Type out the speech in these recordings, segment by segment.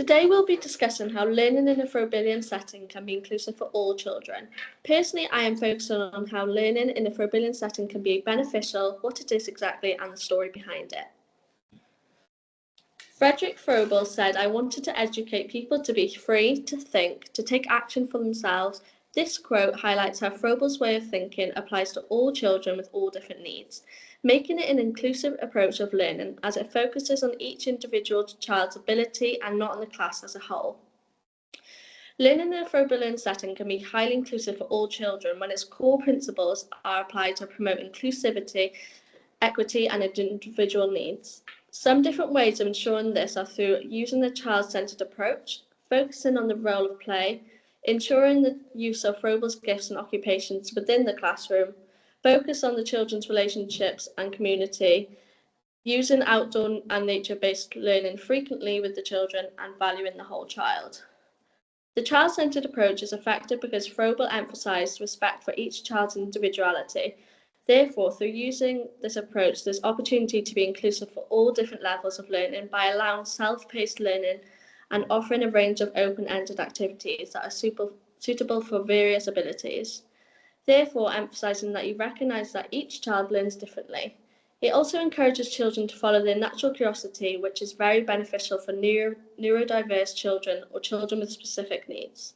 Today we'll be discussing how learning in a Froebelian setting can be inclusive for all children. Personally, I am focusing on how learning in a Froebelian setting can be beneficial, what it is exactly, and the story behind it. Frederick Froebel said, "I wanted to educate people to be free, to think, to take action for themselves." This quote highlights how Froebel's way of thinking applies to all children with all different needs, making it an inclusive approach of learning as it focuses on each individual child's ability and not on the class as a whole. Learning in a Froebelian setting can be highly inclusive for all children when its core principles are applied to promote inclusivity, equity, and individual needs. Some different ways of ensuring this are through using the child-centred approach, focusing on the role of play, ensuring the use of Froebel's gifts and occupations within the classroom, focus on the children's relationships and community, using outdoor and nature-based learning frequently with the children, and valuing the whole child. The child-centred approach is effective because Froebel emphasised respect for each child's individuality. Therefore, through using this approach, there's opportunity to be inclusive for all different levels of learning by allowing self-paced learning and offering a range of open-ended activities that are suitable for various abilities. Therefore, emphasising that you recognise that each child learns differently. It also encourages children to follow their natural curiosity, which is very beneficial for neurodiverse children or children with specific needs.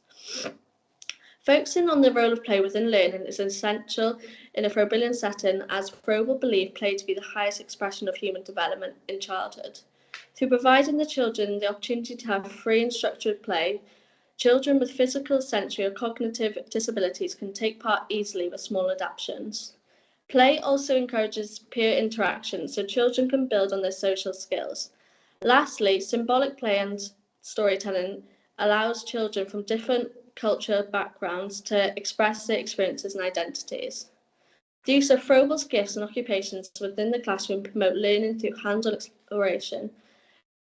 Focusing on the role of play within learning is essential in a Froebelian setting, as Froebel believed play to be the highest expression of human development in childhood. Through providing the children the opportunity to have free and structured play, children with physical, sensory, or cognitive disabilities can take part easily with small adaptations. Play also encourages peer interaction, so children can build on their social skills. Lastly, symbolic play and storytelling allows children from different cultural backgrounds to express their experiences and identities. The use of Froebel's gifts and occupations within the classroom promote learning through hands-on exploration.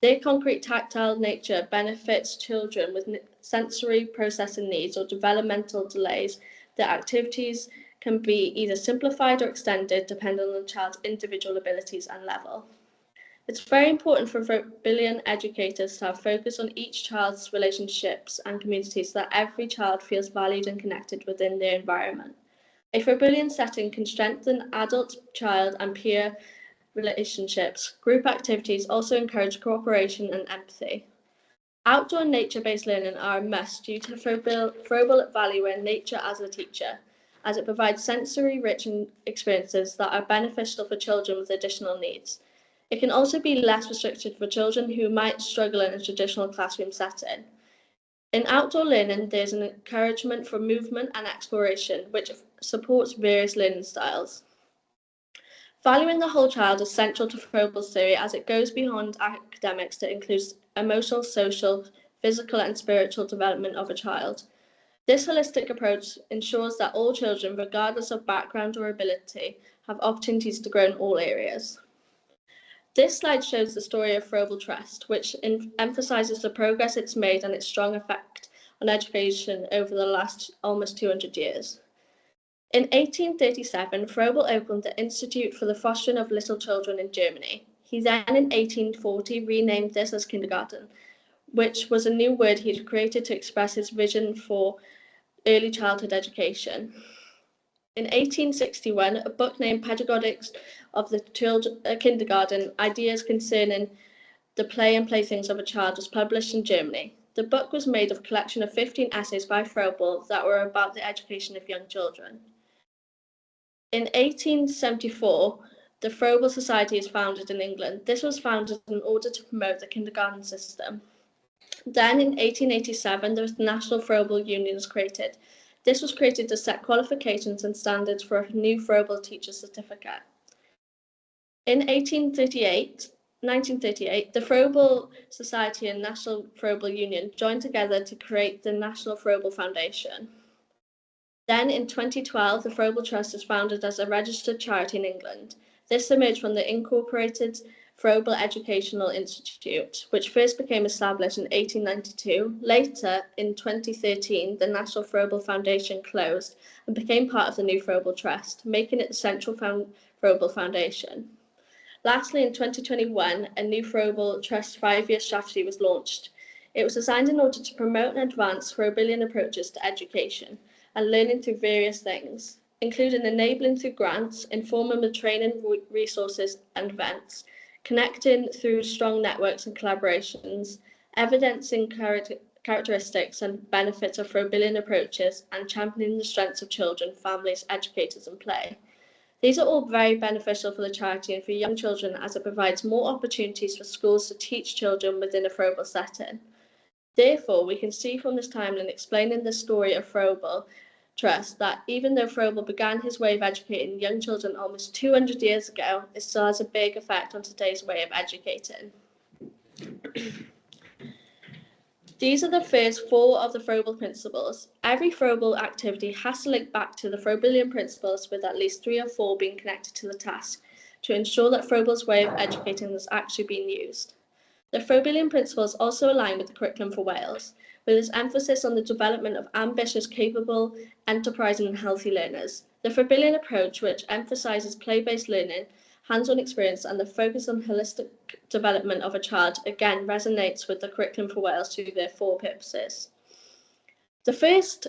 Their concrete tactile nature benefits children with sensory processing needs or developmental delays. The activities can be either simplified or extended depending on the child's individual abilities and level. It's very important for Froebelian educators to have focus on each child's relationships and communities so that every child feels valued and connected within their environment. A Froebelian setting can strengthen adult, child, and peer relationships. Group activities also encourage cooperation and empathy. Outdoor and nature-based learning are a must due to Froebel valuing nature as a teacher, as it provides sensory-rich experiences that are beneficial for children with additional needs. It can also be less restricted for children who might struggle in a traditional classroom setting. In outdoor learning, there's an encouragement for movement and exploration, which supports various learning styles. Valuing the whole child is central to Froebel's theory, as it goes beyond academics to include emotional, social, physical, and spiritual development of a child. This holistic approach ensures that all children, regardless of background or ability, have opportunities to grow in all areas. This slide shows the story of Froebel Trust, which emphasises the progress it's made and its strong effect on education over the last almost 200 years. In 1837, Froebel opened the Institute for the Fostering of Little Children in Germany. He then, in 1840, renamed this as kindergarten, which was a new word he had created to express his vision for early childhood education. In 1861, a book named Pedagogics of the Kindergarten, Ideas Concerning the Play and Playthings of a Child, was published in Germany. The book was made of a collection of 15 essays by Froebel that were about the education of young children. In 1874, the Froebel Society is founded in England. This was founded in order to promote the kindergarten system. Then in 1887, the National Froebel Union was created. This was created to set qualifications and standards for a new Froebel teacher certificate. In 1938, the Froebel Society and National Froebel Union joined together to create the National Froebel Foundation. Then in 2012, the Froebel Trust was founded as a registered charity in England. This emerged from the Incorporated Froebel Educational Institute, which first became established in 1892. Later, in 2013, the National Froebel Foundation closed and became part of the new Froebel Trust, making it the Central Froebel Foundation. Lastly, in 2021, a new Froebel Trust 5-year strategy was launched. It was designed in order to promote and advance Froebelian approaches to education and learning through various things, including enabling through grants, informing with training resources and events, connecting through strong networks and collaborations, evidencing characteristics and benefits of Froebelian approaches, and championing the strengths of children, families, educators, and play. These are all very beneficial for the charity and for young children, as it provides more opportunities for schools to teach children within a Froebel setting. Therefore, we can see from this timeline explaining the story of Froebel Trust that even though Froebel began his way of educating young children almost 200 years ago, it still has a big effect on today's way of educating. These are the first 4 of the Froebel principles. Every Froebel activity has to link back to the Froebelian principles, with at least 3 or 4 being connected to the task, to ensure that Froebel's way of educating is actually being used. The Froebelian principles also align with the curriculum for Wales, with its emphasis on the development of ambitious, capable, enterprising and healthy learners. The Froebelian approach, which emphasises play-based learning, hands-on experience and the focus on holistic development of a child, again resonates with the curriculum for Wales to their 4 purposes. The first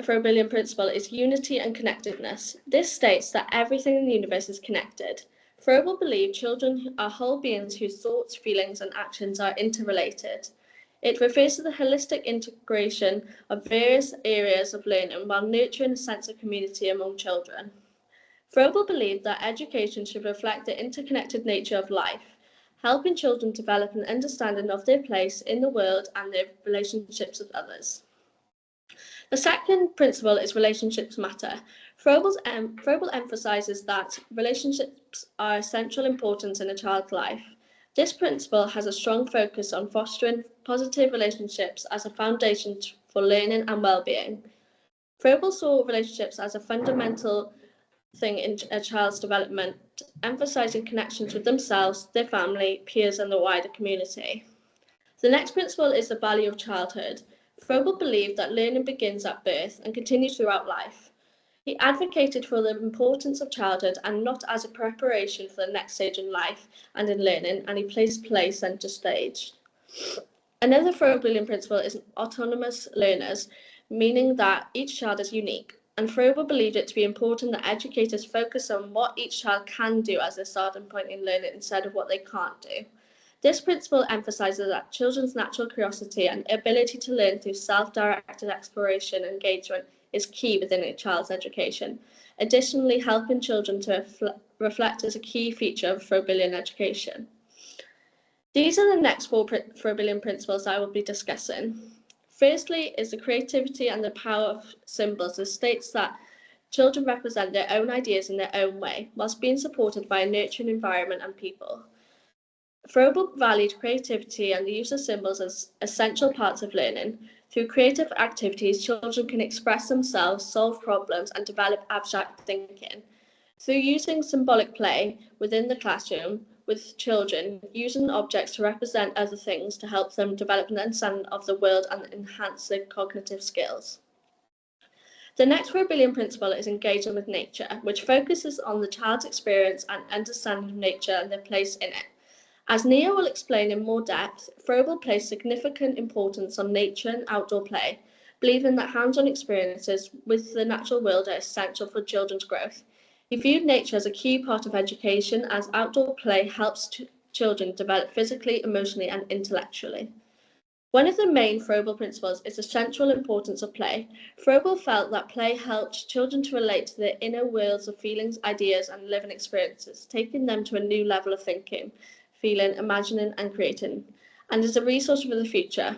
Froebelian principle is unity and connectedness. This states that everything in the universe is connected. Froebel believed children are whole beings whose thoughts, feelings and actions are interrelated. It refers to the holistic integration of various areas of learning while nurturing a sense of community among children. Froebel believed that education should reflect the interconnected nature of life, helping children develop an understanding of their place in the world and their relationships with others. The second principle is relationships matter. Froebel emphasises that relationships are essential importance in a child's life. This principle has a strong focus on fostering positive relationships as a foundation for learning and well-being. Froebel saw relationships as a fundamental thing in a child's development, emphasising connections with themselves, their family, peers and the wider community. The next principle is the value of childhood. Froebel believed that learning begins at birth and continues throughout life. He advocated for the importance of childhood and not as a preparation for the next stage in life and in learning, and he placed play centre stage. Another Froebelian principle is autonomous learners, meaning that each child is unique. And Froebel believed it to be important that educators focus on what each child can do as their starting point in learning instead of what they can't do. This principle emphasises that children's natural curiosity and ability to learn through self-directed exploration and engagement is key within a child's education. Additionally, helping children to reflect is a key feature of Froebelian education. These are the next 4 Froebelian principles I will be discussing. Firstly is the creativity and the power of symbols. It states that children represent their own ideas in their own way, whilst being supported by a nurturing environment and people. Froebel valued creativity and the use of symbols as essential parts of learning. Through creative activities, children can express themselves, solve problems, and develop abstract thinking. Through using symbolic play within the classroom with children, using objects to represent other things to help them develop an understanding of the world and enhance their cognitive skills. The next Froebelian principle is engagement with nature, which focuses on the child's experience and understanding of nature and their place in it. As Nia will explain in more depth, Froebel placed significant importance on nature and outdoor play, believing that hands-on experiences with the natural world are essential for children's growth. He viewed nature as a key part of education, as outdoor play helps children develop physically, emotionally and intellectually. One of the main Froebel principles is the central importance of play. Froebel felt that play helped children to relate to their inner worlds of feelings, ideas and living experiences, taking them to a new level of thinking, feeling, imagining and creating, and is a resource for the future.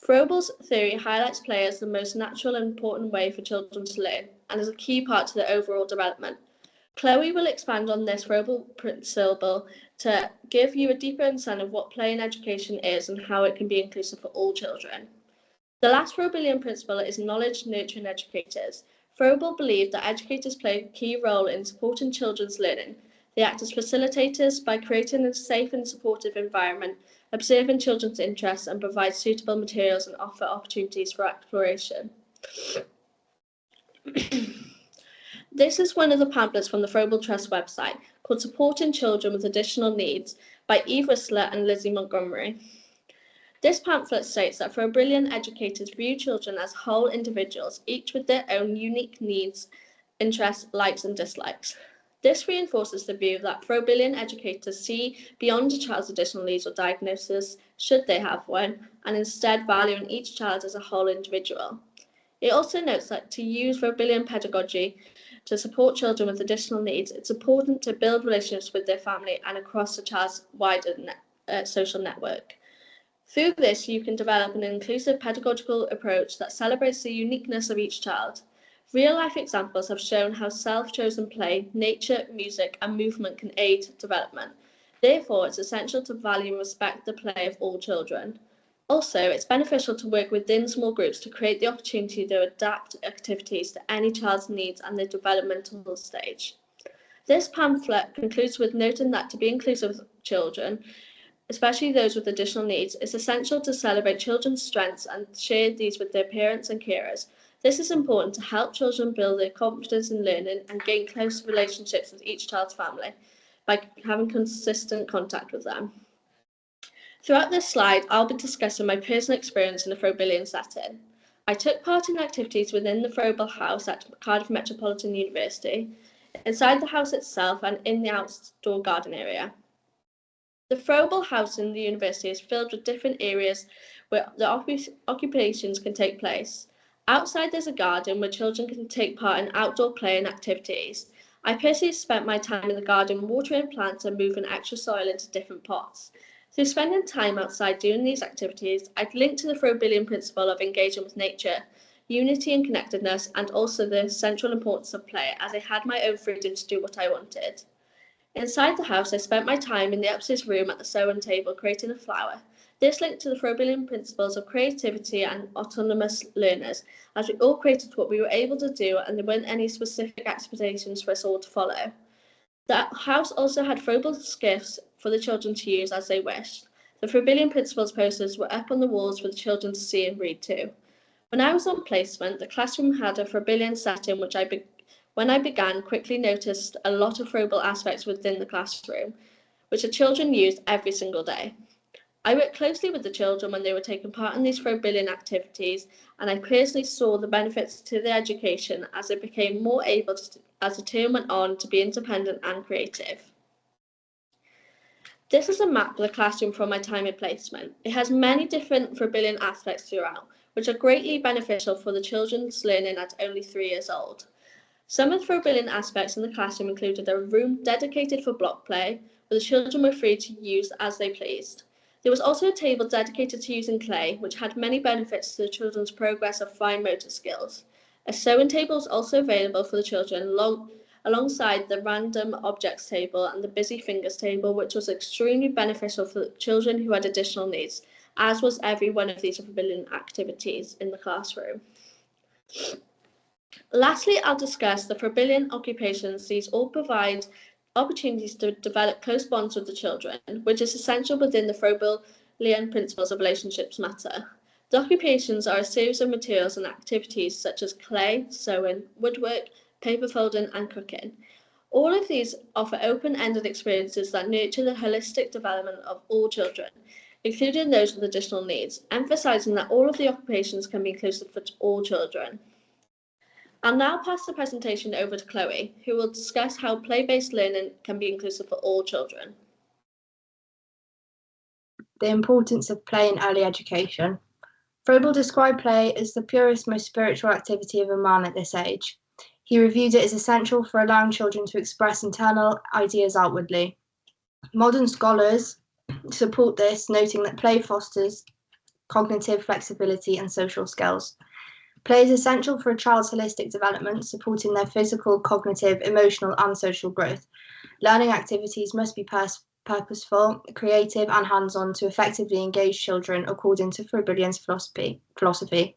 Froebel's theory highlights play as the most natural and important way for children to learn, and is a key part to their overall development. Chloe will expand on this Froebel principle to give you a deeper understanding of what play in education is and how it can be inclusive for all children. The last Froebelian principle is knowledge nurturing educators. Froebel believed that educators play a key role in supporting children's learning. They act as facilitators by creating a safe and supportive environment, observing children's interests and provide suitable materials and offer opportunities for exploration. This is one of the pamphlets from the Froebel Trust website called Supporting Children with Additional Needs by Eve Whistler and Lizzie Montgomery. This pamphlet states that Froebelian educators view children as whole individuals, each with their own unique needs, interests, likes and dislikes. This reinforces the view that Froebelian educators see beyond a child's additional needs or diagnosis, should they have one, and instead valuing each child as a whole individual. It also notes that to use Froebelian pedagogy to support children with additional needs, it's important to build relationships with their family and across the child's wider social network. Through this, you can develop an inclusive pedagogical approach that celebrates the uniqueness of each child. Real-life examples have shown how self-chosen play, nature, music, and movement can aid development. Therefore, it's essential to value and respect the play of all children. Also, it's beneficial to work within small groups to create the opportunity to adapt activities to any child's needs and their developmental stage. This pamphlet concludes with noting that to be inclusive with children, especially those with additional needs, it's essential to celebrate children's strengths and share these with their parents and carers. This is important to help children build their confidence in learning and gain close relationships with each child's family by having consistent contact with them. Throughout this slide, I'll be discussing my personal experience in a Froebelian setting. I took part in activities within the Froebel House at Cardiff Metropolitan University, inside the house itself and in the outdoor garden area. The Froebel House in the university is filled with different areas where the occupations can take place. Outside there's a garden where children can take part in outdoor play and activities. I personally spent my time in the garden watering plants and moving extra soil into different pots. Through spending time outside doing these activities, I'd linked to the Froebelian principle of engaging with nature, unity and connectedness, and also the central importance of play, as I had my own freedom to do what I wanted. Inside the house, I spent my time in the upstairs room at the sewing table creating a flower. This linked to the Froebelian principles of creativity and autonomous learners, as we all created what we were able to do and there weren't any specific expectations for us all to follow. The house also had Froebel's gifts for the children to use as they wished. The Froebelian principles posters were up on the walls for the children to see and read too. When I was on placement, the classroom had a Froebelian setting which when I began, quickly noticed a lot of Froebel aspects within the classroom, which the children used every single day. I worked closely with the children when they were taking part in these Froebelian activities, and I personally saw the benefits to their education as they became more able to, as the term went on, to be independent and creative. This is a map of the classroom from my time in placement. It has many different Froebelian aspects throughout, which are greatly beneficial for the children's learning at only 3 years old. Some of the Froebelian aspects in the classroom included a room dedicated for block play, where the children were free to use as they pleased. There was also a table dedicated to using clay, which had many benefits to the children's progress of fine motor skills. A sewing table was also available for the children alongside the random objects table and the busy fingers table, which was extremely beneficial for children who had additional needs, as was every one of these Froebelian activities in the classroom. Lastly, I'll discuss the Froebelian occupations. These all provide opportunities to develop close bonds with the children, which is essential within the Froebelian principles of relationships matter. The occupations are a series of materials and activities such as clay, sewing, woodwork, paper folding, and cooking. All of these offer open-ended experiences that nurture the holistic development of all children, including those with additional needs, emphasising that all of the occupations can be inclusive for all children. I'll now pass the presentation over to Chloe, who will discuss how play-based learning can be inclusive for all children. The importance of play in early education. Froebel described play as the purest, most spiritual activity of a man at this age. He reviewed it as essential for allowing children to express internal ideas outwardly. Modern scholars support this, noting that play fosters cognitive flexibility and social skills. Play is essential for a child's holistic development, supporting their physical, cognitive, emotional, and social growth. Learning activities must be purposeful, creative, and hands-on to effectively engage children according to Froebelian's philosophy.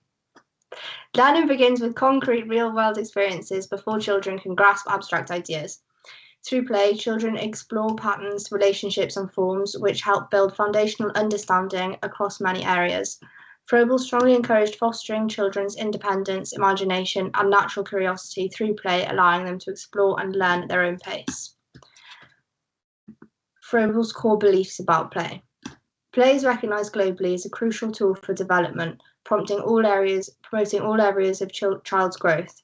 Learning begins with concrete, real-world experiences before children can grasp abstract ideas. Through play, children explore patterns, relationships, and forms which help build foundational understanding across many areas. Froebel strongly encouraged fostering children's independence, imagination, and natural curiosity through play, allowing them to explore and learn at their own pace. Froebel's core beliefs about play. Play is recognised globally as a crucial tool for development, promoting all areas of child's growth.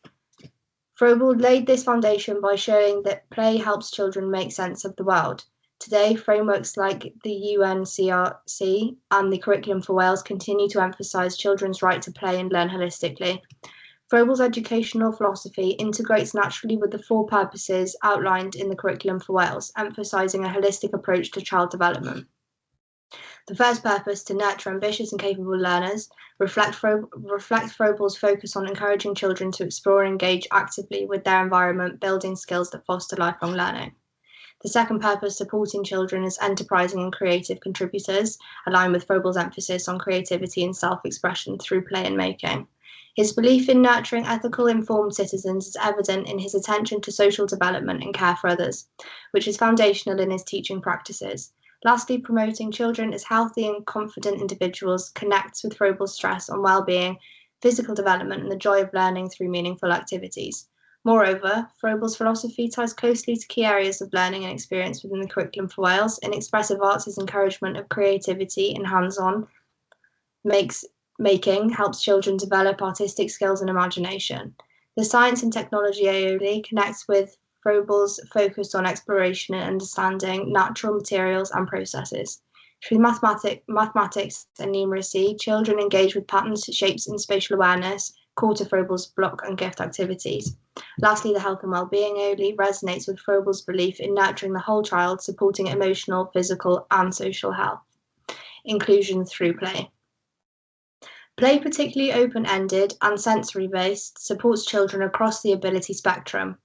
Froebel laid this foundation by showing that play helps children make sense of the world. Today, frameworks like the UNCRC and the Curriculum for Wales continue to emphasise children's right to play and learn holistically. Froebel's educational philosophy integrates naturally with the 4 purposes outlined in the Curriculum for Wales, emphasising a holistic approach to child development. The first purpose, to nurture ambitious and capable learners, reflect Froebel's focus on encouraging children to explore and engage actively with their environment, building skills that foster lifelong learning. The second purpose, supporting children as enterprising and creative contributors, align with Froebel's emphasis on creativity and self-expression through play and making. His belief in nurturing ethical, informed citizens is evident in his attention to social development and care for others, which is foundational in his teaching practices. Lastly, promoting children as healthy and confident individuals connects with Froebel's stress on well-being, physical development, and the joy of learning through meaningful activities. Moreover, Froebel's philosophy ties closely to key areas of learning and experience within the Curriculum for Wales. In expressive arts, his encouragement of creativity and hands-on making helps children develop artistic skills and imagination. The science and technology aioli connects with Froebel's focus on exploration and understanding natural materials and processes. Through mathematics and numeracy, children engage with patterns, shapes, and spatial awareness, core to Froebel's block and gift activities. Lastly, the health and well-being aioli resonates with Froebel's belief in nurturing the whole child, supporting emotional, physical, and social health. Inclusion through play. Play, particularly open-ended and sensory-based, supports children across the ability spectrum.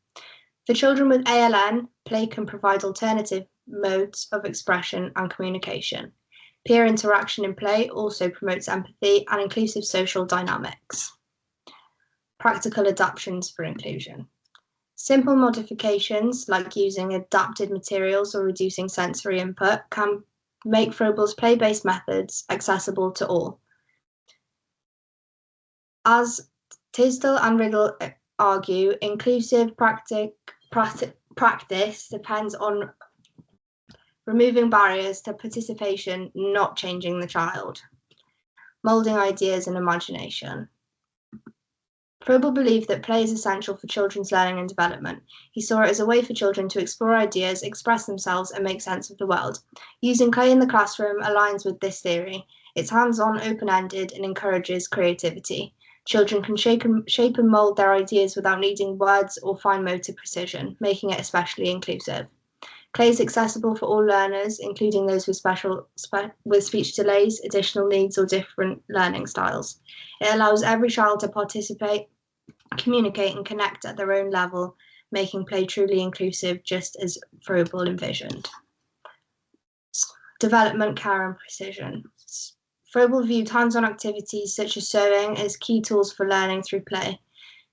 For children with ALN, play can provide alternative modes of expression and communication. Peer interaction in play also promotes empathy and inclusive social dynamics. Practical adaptations for inclusion. Simple modifications, like using adapted materials or reducing sensory input, can make Froebel's play-based methods accessible to all. As Tisdall and Riddle argue, inclusive practice depends on removing barriers to participation, not changing the child. Moulding ideas and imagination. Froebel believed that play is essential for children's learning and development. He saw it as a way for children to explore ideas, express themselves, and make sense of the world. Using play in the classroom aligns with this theory. It's hands-on, open-ended, and encourages creativity. Children can shape and mould their ideas without needing words or fine motor precision, making it especially inclusive. Play is accessible for all learners, including those with speech delays, additional needs, or different learning styles. It allows every child to participate, communicate, and connect at their own level, making play truly inclusive, just as Froebel envisioned. Development, care, and precision. Froebel viewed hands-on activities such as sewing as key tools for learning through play.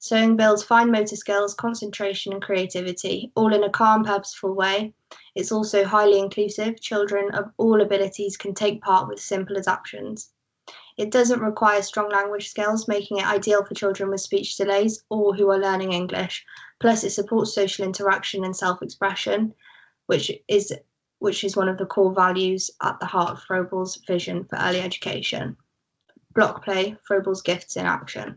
Sewing builds fine motor skills, concentration, and creativity, all in a calm, purposeful way. It's also highly inclusive. Children of all abilities can take part with simple adaptations. It doesn't require strong language skills, making it ideal for children with speech delays or who are learning English. Plus, it supports social interaction and self-expression, which is one of the core values at the heart of Froebel's vision for early education. Block play, Froebel's gifts in action.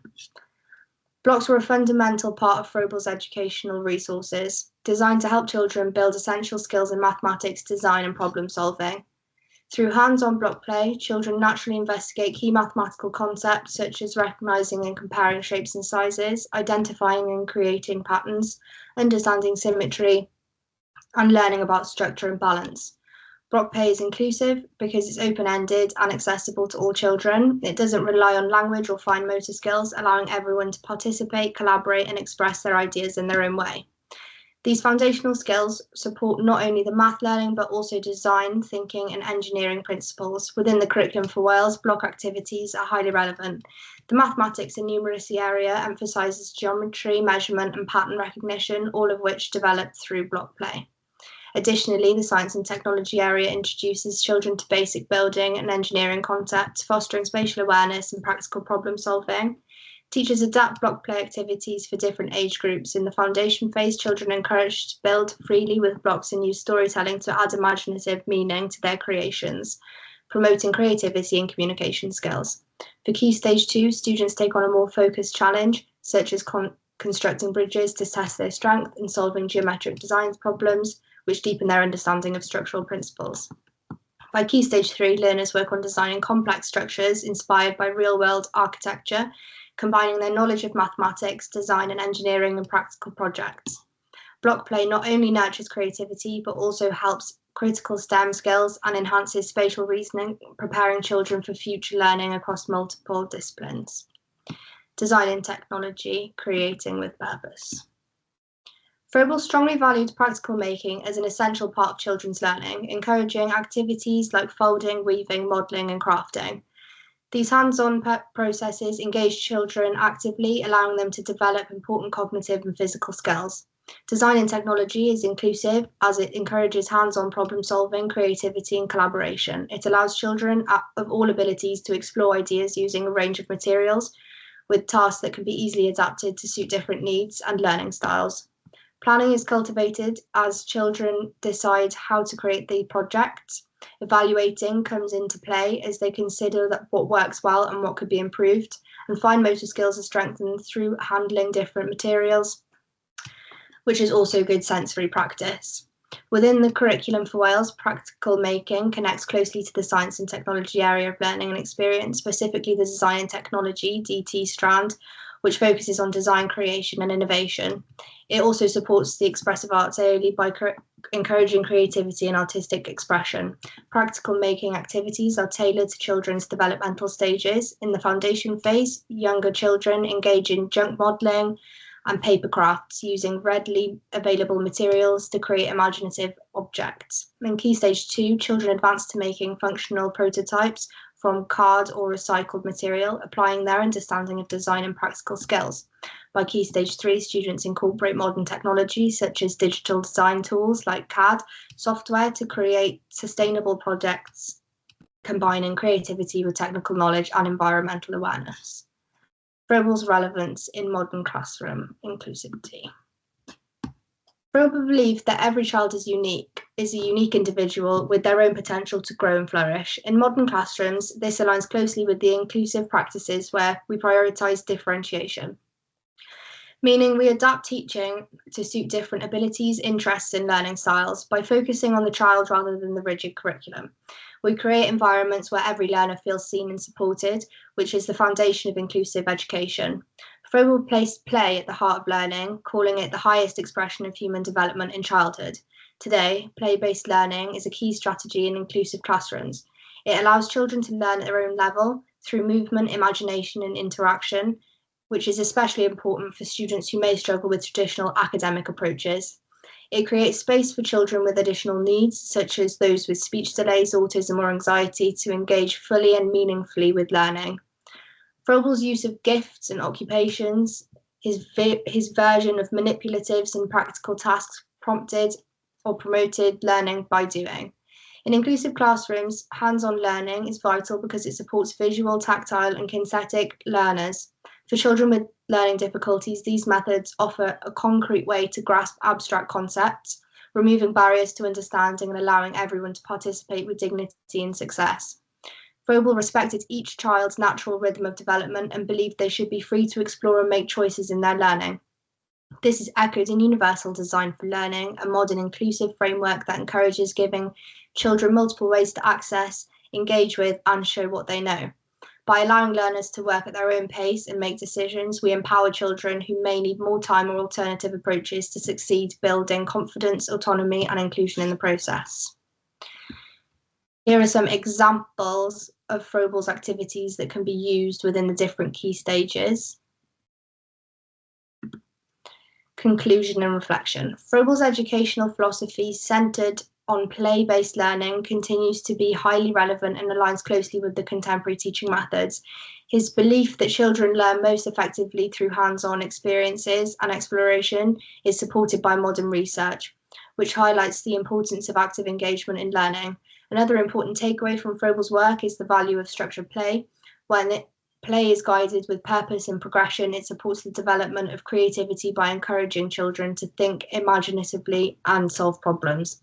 Blocks were a fundamental part of Froebel's educational resources, designed to help children build essential skills in mathematics, design, and problem solving. Through hands-on block play, children naturally investigate key mathematical concepts such as recognizing and comparing shapes and sizes, identifying and creating patterns, understanding symmetry, and learning about structure and balance. Block play is inclusive because it's open-ended and accessible to all children. It doesn't rely on language or fine motor skills, allowing everyone to participate, collaborate, and express their ideas in their own way. These foundational skills support not only the math learning, but also design, thinking, and engineering principles. Within the Curriculum for Wales, block activities are highly relevant. The mathematics and numeracy area emphasises geometry, measurement, and pattern recognition, all of which developed through block play. Additionally, the science and technology area introduces children to basic building and engineering concepts, fostering spatial awareness and practical problem solving. Teachers adapt block play activities for different age groups. In the foundation phase, children are encouraged to build freely with blocks and use storytelling to add imaginative meaning to their creations. promoting creativity and communication skills. For Key Stage 2, students take on a more focused challenge, such as constructing bridges to test their strength and solving geometric design problems, which deepen their understanding of structural principles. By Key Stage 3, learners work on designing complex structures inspired by real-world architecture, combining their knowledge of mathematics, design and engineering in practical projects. Block play not only nurtures creativity, but also helps critical STEM skills and enhances spatial reasoning, preparing children for future learning across multiple disciplines. Design and technology, creating with purpose. Froebel strongly valued practical making as an essential part of children's learning, encouraging activities like folding, weaving, modelling and crafting. These hands-on processes engage children actively, allowing them to develop important cognitive and physical skills. Design and technology is inclusive as it encourages hands-on problem solving, creativity and collaboration. It allows children of all abilities to explore ideas using a range of materials with tasks that can be easily adapted to suit different needs and learning styles. Planning is cultivated as children decide how to create the project. Evaluating comes into play as they consider what works well and what could be improved, and fine motor skills are strengthened through handling different materials, which is also good sensory practice. Within the curriculum for Wales, practical making connects closely to the science and technology area of learning and experience, specifically the design and technology (DT) strand, which focuses on design, creation and innovation. It also supports the expressive arts AOLE by encouraging creativity and artistic expression. Practical making activities are tailored to children's developmental stages. In the foundation phase, younger children engage in junk modelling and paper crafts using readily available materials to create imaginative objects. In Key Stage 2, children advance to making functional prototypes from card or recycled material, applying their understanding of design and practical skills. By Key Stage 3, students incorporate modern technology such as digital design tools like CAD software to create sustainable projects, combining creativity with technical knowledge and environmental awareness. Froebel's relevance in modern classroom inclusivity. Froebel believed that every child is a unique individual with their own potential to grow and flourish. In modern classrooms, this aligns closely with the inclusive practices where we prioritise differentiation, meaning we adapt teaching to suit different abilities, interests and learning styles by focusing on the child rather than the rigid curriculum. We create environments where every learner feels seen and supported, which is the foundation of inclusive education. Froebel placed play at the heart of learning, calling it the highest expression of human development in childhood. Today, play-based learning is a key strategy in inclusive classrooms. It allows children to learn at their own level through movement, imagination and interaction, which is especially important for students who may struggle with traditional academic approaches. It creates space for children with additional needs, such as those with speech delays, autism or anxiety, to engage fully and meaningfully with learning. Froebel's use of gifts and occupations, his version of manipulatives and practical tasks prompted or promoted learning by doing. In inclusive classrooms, hands-on learning is vital because it supports visual, tactile and kinesthetic learners. For children with learning difficulties, these methods offer a concrete way to grasp abstract concepts, removing barriers to understanding and allowing everyone to participate with dignity and success. Froebel respected each child's natural rhythm of development and believed they should be free to explore and make choices in their learning. This is echoed in Universal Design for Learning, a modern inclusive framework that encourages giving children multiple ways to access, engage with, and show what they know. By allowing learners to work at their own pace and make decisions, we empower children who may need more time or alternative approaches to succeed, building confidence, autonomy, and inclusion in the process. Here are some examples of Froebel's activities that can be used within the different key stages. Conclusion and reflection. Froebel's educational philosophy centred on play-based learning continues to be highly relevant and aligns closely with the contemporary teaching methods. His belief that children learn most effectively through hands-on experiences and exploration is supported by modern research, which highlights the importance of active engagement in learning. Another important takeaway from Froebel's work is the value of structured play. When play is guided with purpose and progression, it supports the development of creativity by encouraging children to think imaginatively and solve problems.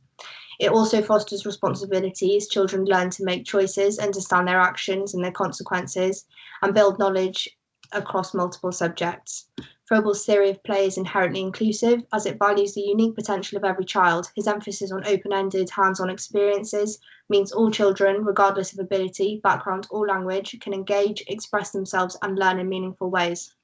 It also fosters responsibilities. Children learn to make choices, understand their actions and their consequences, and build knowledge across multiple subjects. Froebel's theory of play is inherently inclusive, as it values the unique potential of every child. His emphasis on open-ended, hands-on experiences means all children, regardless of ability, background, or language, can engage, express themselves, and learn in meaningful ways.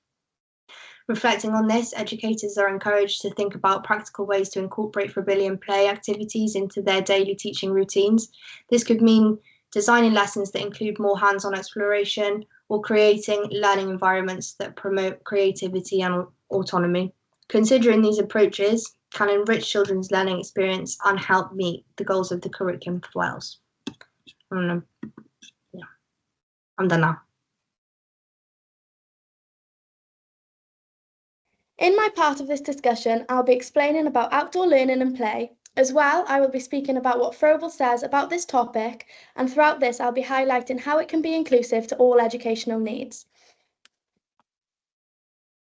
Reflecting on this, educators are encouraged to think about practical ways to incorporate Froebelian play activities into their daily teaching routines. This could mean designing lessons that include more hands-on exploration, or creating learning environments that promote creativity and autonomy. Considering these approaches can enrich children's learning experience and help meet the goals of the curriculum for Wales. I'm done now. In my part of this discussion, I'll be explaining about outdoor learning and play. As well, I will be speaking about what Froebel says about this topic, and throughout this, I'll be highlighting how it can be inclusive to all educational needs.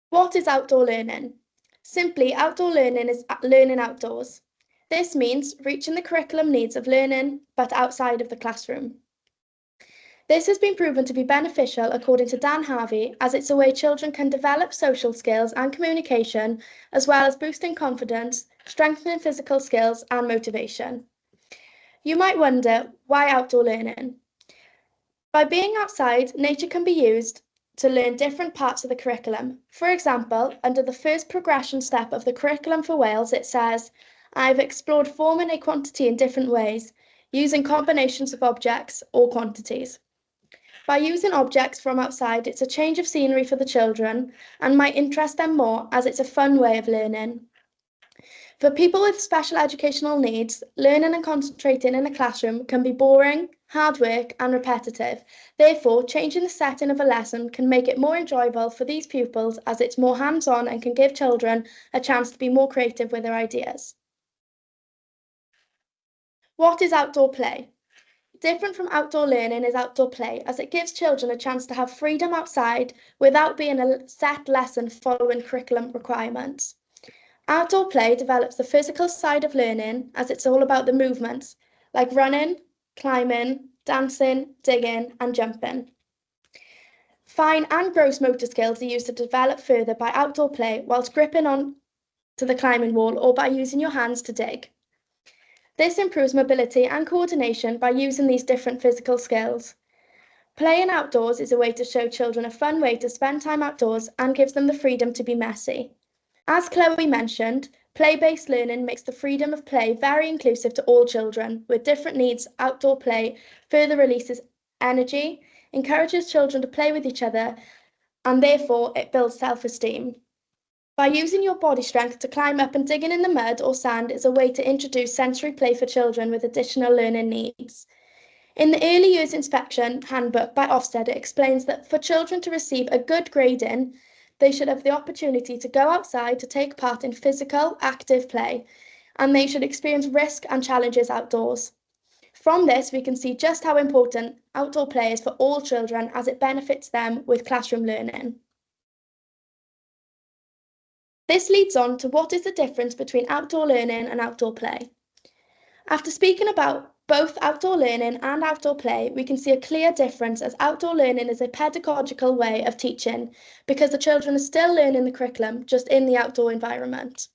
What is outdoor learning? Simply, outdoor learning is learning outdoors. This means reaching the curriculum needs of learning, but outside of the classroom. This has been proven to be beneficial, according to Dan Harvey, as it's a way children can develop social skills and communication, as well as boosting confidence, strengthening physical skills and motivation. You might wonder, why outdoor learning? By being outside, nature can be used to learn different parts of the curriculum. For example, under the first progression step of the curriculum for Wales, it says, I've explored forming a quantity in different ways, using combinations of objects or quantities. By using objects from outside, it's a change of scenery for the children and might interest them more, as it's a fun way of learning. For people with special educational needs, learning and concentrating in a classroom can be boring, hard work, and repetitive. Therefore, changing the setting of a lesson can make it more enjoyable for these pupils, as it's more hands-on and can give children a chance to be more creative with their ideas. What is outdoor play? Different from outdoor learning is outdoor play, as it gives children a chance to have freedom outside without being a set lesson following curriculum requirements. Outdoor play develops the physical side of learning, as it's all about the movements, like running, climbing, dancing, digging, and jumping. Fine and gross motor skills are used to develop further by outdoor play, whilst gripping on to the climbing wall or by using your hands to dig. This improves mobility and coordination by using these different physical skills. Playing outdoors is a way to show children a fun way to spend time outdoors and gives them the freedom to be messy. As Chloe mentioned, play-based learning makes the freedom of play very inclusive to all children with different needs. Outdoor play further releases energy, encourages children to play with each other, and therefore it builds self-esteem. By using your body strength to climb up and digging in the mud or sand is a way to introduce sensory play for children with additional learning needs. In the Early Years Inspection Handbook by Ofsted, it explains that for children to receive a good grading, they should have the opportunity to go outside to take part in physical, active play, and they should experience risk and challenges outdoors. From this, we can see just how important outdoor play is for all children, as it benefits them with classroom learning. This leads on to what is the difference between outdoor learning and outdoor play. After speaking about both outdoor learning and outdoor play, we can see a clear difference, as outdoor learning is a pedagogical way of teaching because the children are still learning the curriculum, just in the outdoor environment.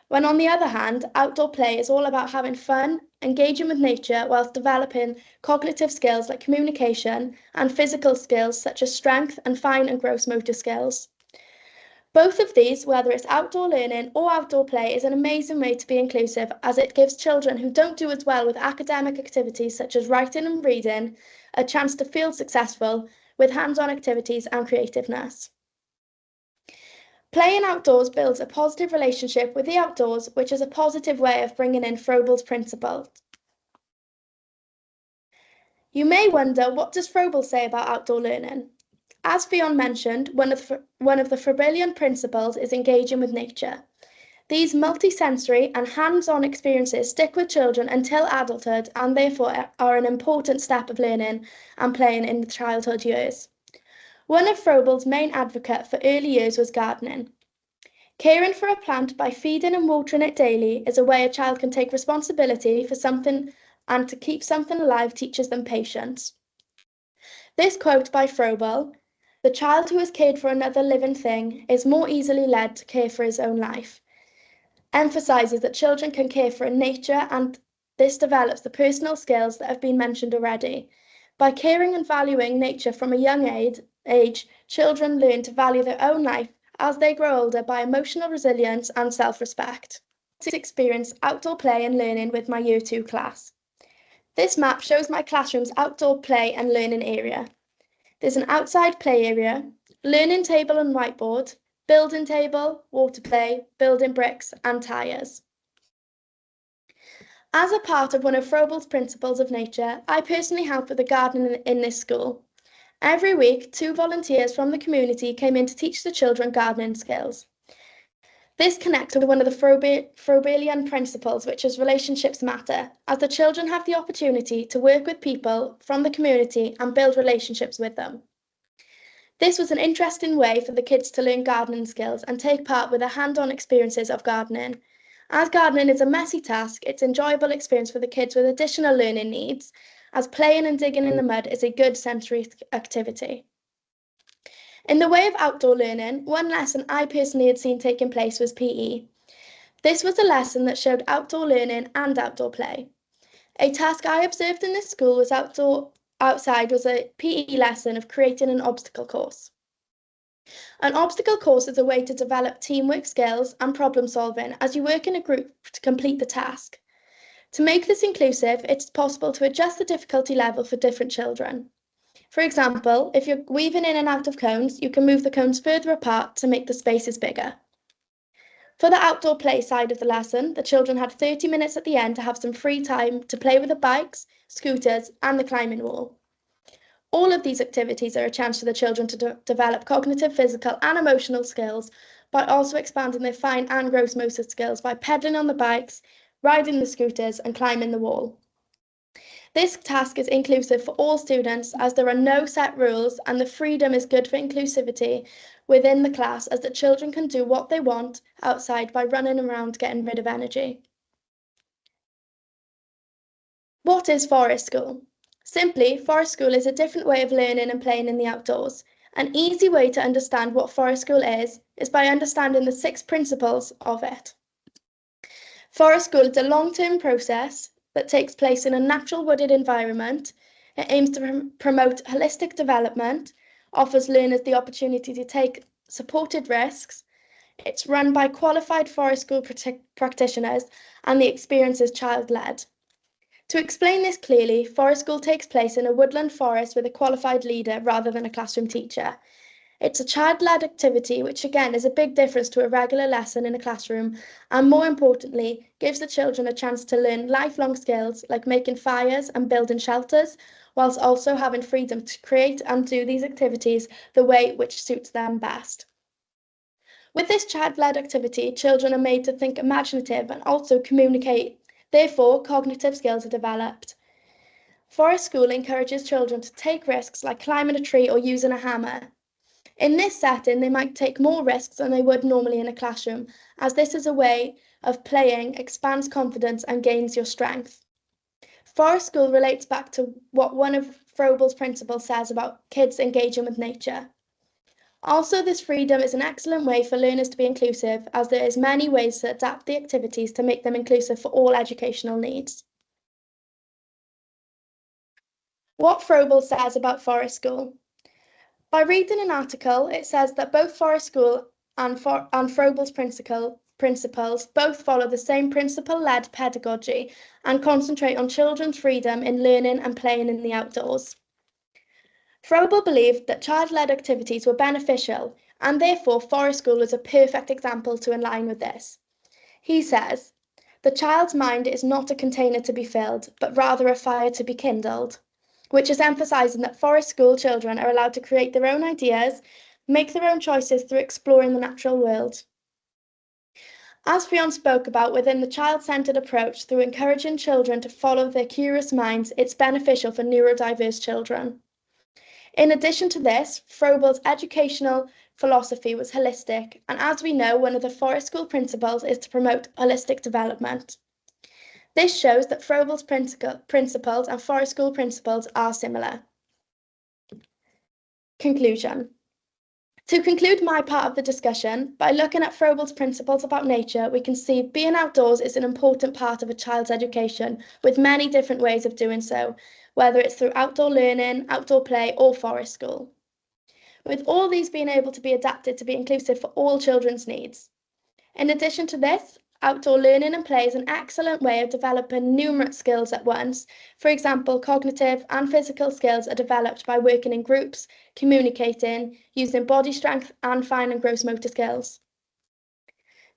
When on the other hand, outdoor play is all about having fun, engaging with nature whilst developing cognitive skills like communication and physical skills such as strength and fine and gross motor skills. Both of these, whether it's outdoor learning or outdoor play, is an amazing way to be inclusive, as it gives children who don't do as well with academic activities such as writing and reading a chance to feel successful with hands-on activities and creativeness. Playing outdoors builds a positive relationship with the outdoors, which is a positive way of bringing in Froebel's principle. You may wonder, what does Froebel say about outdoor learning? As Fionn mentioned, one of the Froebelian principles is engaging with nature. These multi-sensory and hands-on experiences stick with children until adulthood, and therefore are an important step of learning and playing in the childhood years. One of Froebel's main advocates for early years was gardening. Caring for a plant by feeding and watering it daily is a way a child can take responsibility for something, and to keep something alive teaches them patience. This quote by Froebel, "The child who has cared for another living thing is more easily led to care for his own life," emphasizes that children can care for nature, and this develops the personal skills that have been mentioned already. By caring and valuing nature from a young age, children learn to value their own life as they grow older by emotional resilience and self-respect. I experience outdoor play and learning with my Year 2 class. This map shows my classroom's outdoor play and learning area. There's an outside play area, learning table and whiteboard, building table, water play, building bricks, and tyres. As a part of one of Froebel's principles of nature, I personally help with the gardening in this school. Every week, 2 volunteers from the community came in to teach the children gardening skills. This connects with one of the Froebelian principles, which is relationships matter, as the children have the opportunity to work with people from the community and build relationships with them. This was an interesting way for the kids to learn gardening skills and take part with the hand-on experiences of gardening. As gardening is a messy task, it's an enjoyable experience for the kids with additional learning needs, as playing and digging in the mud is a good sensory activity. In the way of outdoor learning, one lesson I personally had seen taking place was PE. This was a lesson that showed outdoor learning and outdoor play. A task I observed in this school was outside was a PE lesson of creating an obstacle course. An obstacle course is a way to develop teamwork skills and problem solving as you work in a group to complete the task. To make this inclusive, it's possible to adjust the difficulty level for different children. For example, if you're weaving in and out of cones, you can move the cones further apart to make the spaces bigger. For the outdoor play side of the lesson, the children had 30 minutes at the end to have some free time to play with the bikes, scooters, and the climbing wall. All of these activities are a chance for the children to develop cognitive, physical, and emotional skills, by also expanding their fine and gross motor skills by pedaling on the bikes, riding the scooters, and climbing the wall. This task is inclusive for all students as there are no set rules, and the freedom is good for inclusivity within the class as the children can do what they want outside by running around getting rid of energy. What is forest school? Simply, forest school is a different way of learning and playing in the outdoors. An easy way to understand what forest school is by understanding the 6 principles of it. Forest school is a long-term process that takes place in a natural wooded environment. It aims to promote holistic development, offers learners the opportunity to take supported risks. It's run by qualified forest school practitioners, and the experience is child-led. To explain this clearly, forest school takes place in a woodland forest with a qualified leader rather than a classroom teacher. It's a child-led activity, which again is a big difference to a regular lesson in a classroom, and more importantly, gives the children a chance to learn lifelong skills like making fires and building shelters, whilst also having freedom to create and do these activities the way which suits them best. With this child-led activity, children are made to think imaginative and also communicate. Therefore, cognitive skills are developed. Forest school encourages children to take risks like climbing a tree or using a hammer. In this setting, they might take more risks than they would normally in a classroom, as this is a way of playing, expands confidence and gains your strength. Forest school relates back to what one of Froebel's principles says about kids engaging with nature. Also, this freedom is an excellent way for learners to be inclusive, as there is many ways to adapt the activities to make them inclusive for all educational needs. What Froebel says about forest school. By reading an article, it says that both forest school and Froebel's principles both follow the same principle-led pedagogy and concentrate on children's freedom in learning and playing in the outdoors. Froebel believed that child-led activities were beneficial, and therefore forest school is a perfect example to align with this. He says, "The child's mind is not a container to be filled, but rather a fire to be kindled," which is emphasising that forest school children are allowed to create their own ideas, make their own choices through exploring the natural world. As Fionn spoke about within the child-centred approach, through encouraging children to follow their curious minds, it's beneficial for neurodiverse children. In addition to this, Froebel's educational philosophy was holistic, and as we know, one of the Forest School principles is to promote holistic development. This shows that Froebel's principles and Forest School principles are similar. Conclusion. To conclude my part of the discussion, by looking at Froebel's principles about nature, we can see being outdoors is an important part of a child's education, with many different ways of doing so, whether it's through outdoor learning, outdoor play, or forest school. With all these being able to be adapted to be inclusive for all children's needs. In addition to this, outdoor learning and play is an excellent way of developing numerous skills at once. For example, cognitive and physical skills are developed by working in groups, communicating, using body strength, and fine and gross motor skills.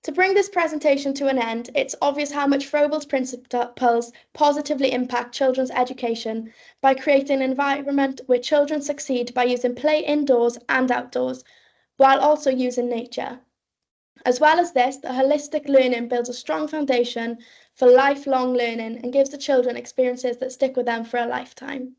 To bring this presentation to an end, it's obvious how much Froebel's principles positively impact children's education by creating an environment where children succeed by using play indoors and outdoors, while also using nature. As well as this, the holistic learning builds a strong foundation for lifelong learning and gives the children experiences that stick with them for a lifetime.